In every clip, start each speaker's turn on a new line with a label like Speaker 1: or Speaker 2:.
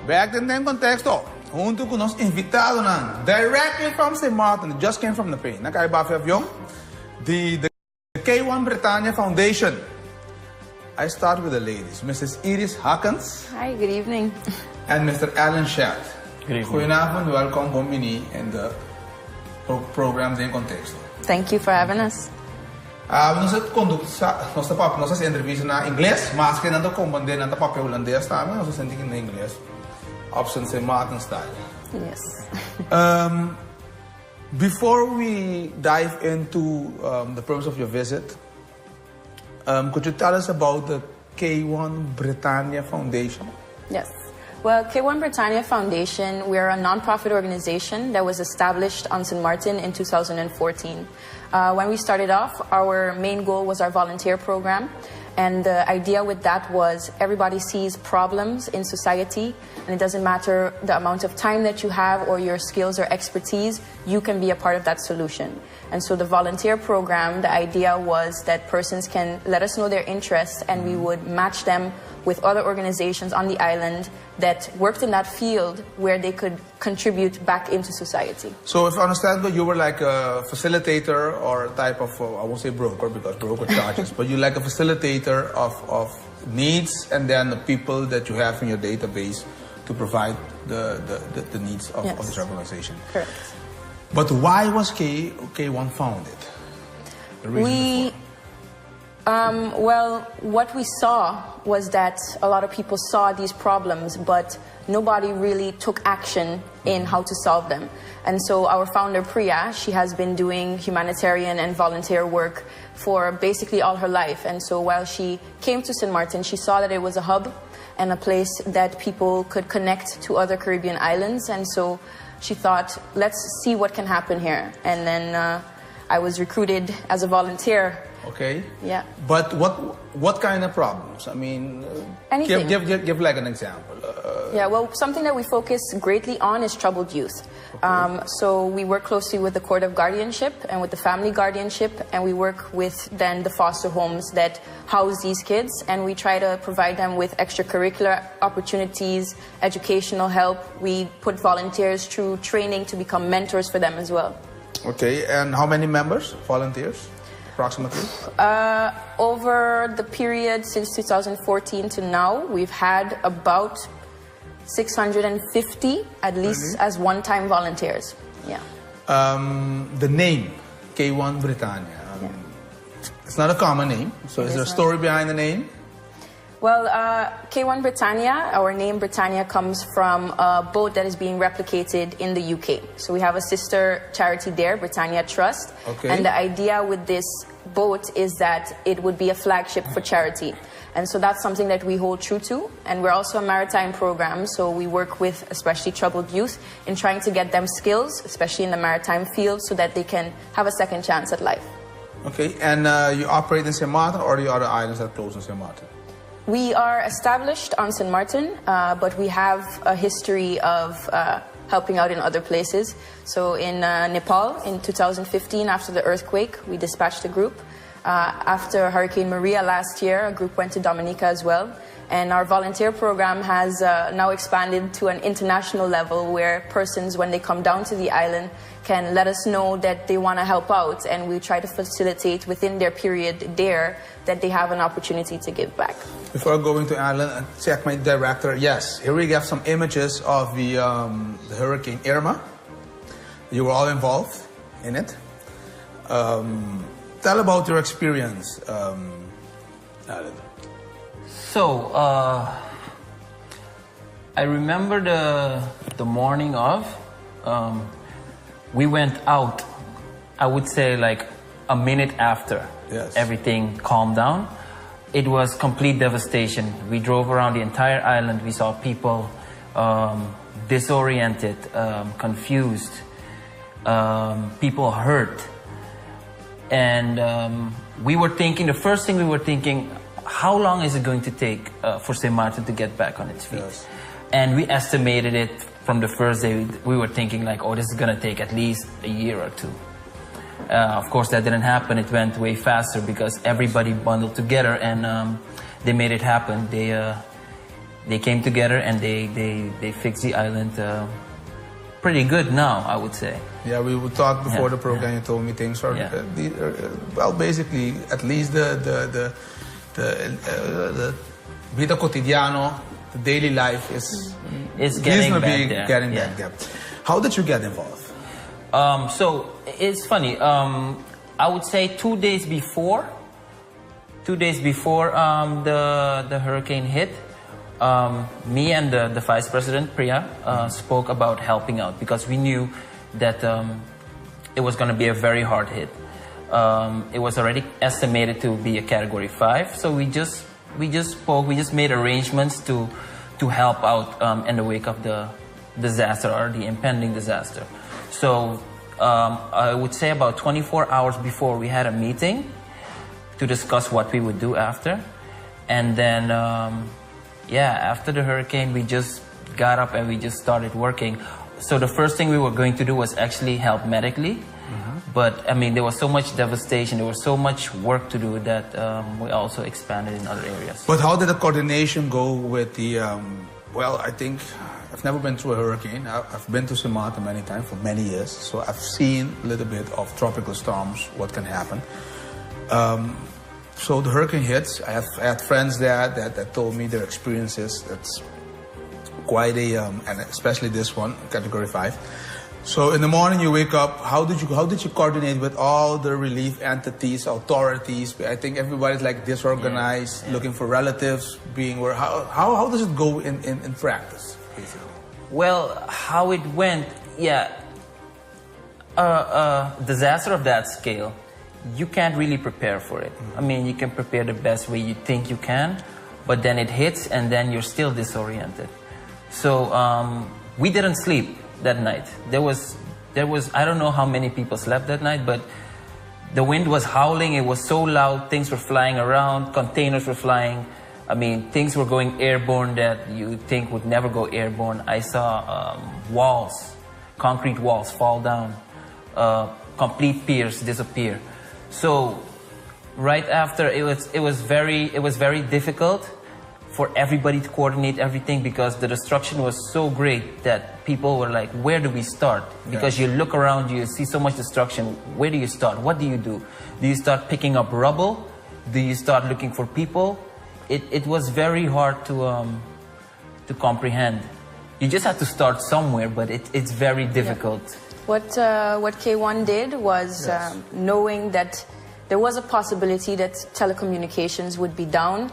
Speaker 1: back in Konteksto. Junto con nos invitado na directly from St. Martin, just came from the pain. Nakaiba Fyong, the K1 Britannia Foundation. I start with the ladies. Mrs. Hakkens.
Speaker 2: Hi, good evening.
Speaker 1: And Mr. Alan Shat.
Speaker 3: Good evening.
Speaker 1: Goedenavond, welkom Bombini in the program in Konteksto.
Speaker 2: Thank you for having us.
Speaker 1: Nossa entrevista na inglês, mas que não compreende na papel holandês também, nós sentimos em inglês. Option St. Martin style.
Speaker 2: Yes.
Speaker 1: Before we dive into the purpose of your visit, could you tell us about the K1 Britannia Foundation?
Speaker 2: Yes. Well, K1 Britannia Foundation, we are a non-profit organization that was established on St. Martin in 2014. When we started off, our main goal was our volunteer program. And the idea with that was everybody sees problems in society, and it doesn't matter the amount of time that you have or your skills or expertise, you can be a part of that solution. And so the volunteer program, the idea was that persons can let us know their interests, and we would match them with other organizations on the island that worked in that field where they could contribute back into society.
Speaker 1: So if I understand that you were like a facilitator or a type of, I won't say broker because broker charges, but you're like a facilitator of needs and then the people that you have in your database to provide the needs of this organization.
Speaker 2: Correct.
Speaker 1: But why was K1 founded? The reason
Speaker 2: well, what we saw was that a lot of people saw these problems, but nobody really took action in how to solve them. And so our founder, Priya, she has been doing humanitarian and volunteer work for basically all her life. And so while she came to St. Martin, she saw that it was a hub and a place that people could connect to other Caribbean islands. And so she thought, let's see what can happen here. And then I was recruited as a volunteer.
Speaker 1: Okay.
Speaker 2: Yeah.
Speaker 1: But what kind of problems? I mean,
Speaker 2: anything.
Speaker 1: Give like an example.
Speaker 2: Yeah. Well, something that we focus greatly on is troubled youth. Okay. So we work closely with the Court of Guardianship and with the Family Guardianship, and we work with then the foster homes that house these kids, and we try to provide them with extracurricular opportunities, educational help. We put volunteers through training to become mentors for them as well.
Speaker 1: Okay. And how many members, volunteers? Approximately?
Speaker 2: Over the period since 2014 to now, we've had about 650 at least as one-time volunteers. Yeah.
Speaker 1: The name K1 Britannia. It's not a common name. So is there a story behind the name?
Speaker 2: Well, K1 Britannia, our name Britannia comes from a boat that is being replicated in the UK. So we have a sister charity there, Britannia Trust.
Speaker 1: Okay.
Speaker 2: And the idea with this boat is that it would be a flagship for charity. And so that's something that we hold true to. And we're also a maritime program, so we work with especially troubled youth in trying to get them skills, especially in the maritime field, so that they can have a second chance at life.
Speaker 1: Okay, and you operate in St. Martin or the other islands that close in St. Martin?
Speaker 2: We are established on St. Martin, but we have a history of helping out in other places. So in Nepal, in 2015, after the earthquake, we dispatched a group. After Hurricane Maria last year, a group went to Dominica as well. And our volunteer program has now expanded to an international level where persons, when they come down to the island, can let us know that they want to help out. And we try to facilitate within their period there that they have an opportunity to give back.
Speaker 1: Before going to Alan and check my director, yes, here we have some images of the Hurricane Irma. You were all involved in it. Tell about your experience, Alan.
Speaker 3: So, I remember the morning of, we went out, I would say like a minute after everything calmed down. It was complete devastation. We drove around the entire island. We saw people disoriented, confused, people hurt. And we were thinking, the first thing we were thinking, how long is it going to take for St. Martin to get back on its feet? Yes. And we estimated it from the first day. We were thinking like, oh, this is going to take at least a year or two. Of course, that didn't happen. It went way faster because everybody bundled together and they made it happen. they came together and they fixed the island pretty good now, I would say.
Speaker 1: Yeah, we would talk before the program. You told me things are well, basically, at least the vida quotidiano, the daily life is
Speaker 3: getting
Speaker 1: reasonably
Speaker 3: back there.
Speaker 1: Getting back there. How did you get involved?
Speaker 3: So it's funny. I would say 2 days before the hurricane hit, me and the vice president Priya spoke about helping out, because we knew that it was going to be a very hard hit. It was already estimated to be a Category 5, so we just made arrangements to help out in the wake of the disaster, or the impending disaster. So I would say about 24 hours before, we had a meeting to discuss what we would do after. And then, after the hurricane, we just got up and we just started working. So the first thing we were going to do was actually help medically. But I mean, there was so much devastation, there was so much work to do that we also expanded in other areas.
Speaker 1: But how did the coordination go with the, well, I think I've never been through a hurricane. I've been to Sumatra many times for many years, so I've seen a little bit of tropical storms, what can happen. So the hurricane hits. I had friends there that told me their experiences. That's quite a, and especially this one, Category 5. So in the morning you wake up, how did you coordinate with all the relief entities, authorities? I think everybody's like disorganized, looking for relatives, being where. How does it go in practice, basically?
Speaker 3: Well, how it went, disaster of that scale, you can't really prepare for it. I mean, you can prepare the best way you think you can, but then it hits and then you're still disoriented. So we didn't sleep that night. There was I don't know how many people slept that night, but the wind was howling. It was so loud. Things were flying around. Containers were flying. I mean, things were going airborne that you think would never go airborne. I saw walls, concrete walls fall down, complete piers disappear. So right after, it was very difficult for everybody to coordinate everything, because the destruction was so great that people were like, where do we start? Because you look around, you see so much destruction. Where do you start? What do you do? Do you start picking up rubble? Do you start looking for people? It was very hard to comprehend. You just have to start somewhere, but it's very difficult.
Speaker 2: What K1 did was, knowing that there was a possibility that telecommunications would be down,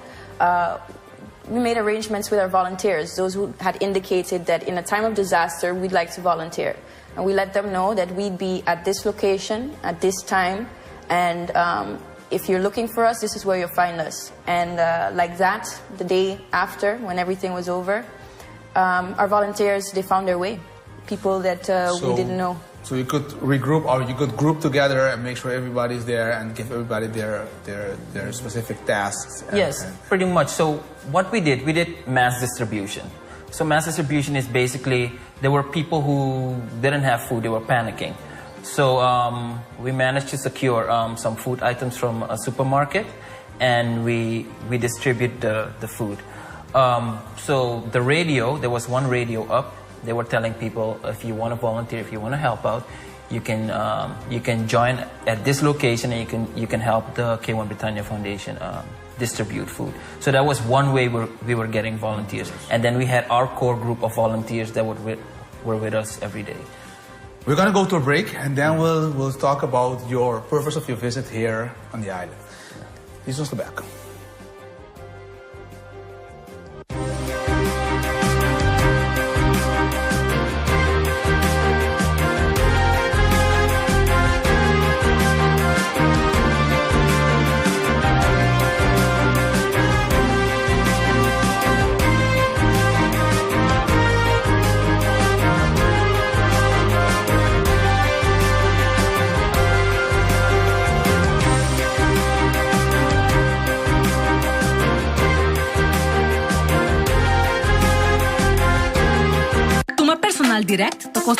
Speaker 2: we made arrangements with our volunteers, those who had indicated that in a time of disaster we'd like to volunteer. And we let them know that we'd be at this location at this time, and if you're looking for us, this is where you'll find us. And like that, the day after, when everything was over, our volunteers, they found their way. People that we didn't know.
Speaker 1: So you could regroup, or you could group together and make sure everybody's there and give everybody their specific tasks.
Speaker 3: Yes, pretty much. So what we did mass distribution. So mass distribution is basically, there were people who didn't have food, they were panicking. So we managed to secure some food items from a supermarket, and we distribute the food. So the radio, there was one radio up. They were telling people, if you want to volunteer, if you want to help out, you can join at this location, and you can help the K1 Britannia Foundation distribute food. So that was one way we were getting volunteers. And then we had our core group of volunteers that were with us every day.
Speaker 1: We're going to go to a break, and then we'll talk about your purpose of your visit here on the island. Please just back.
Speaker 4: Direct, toko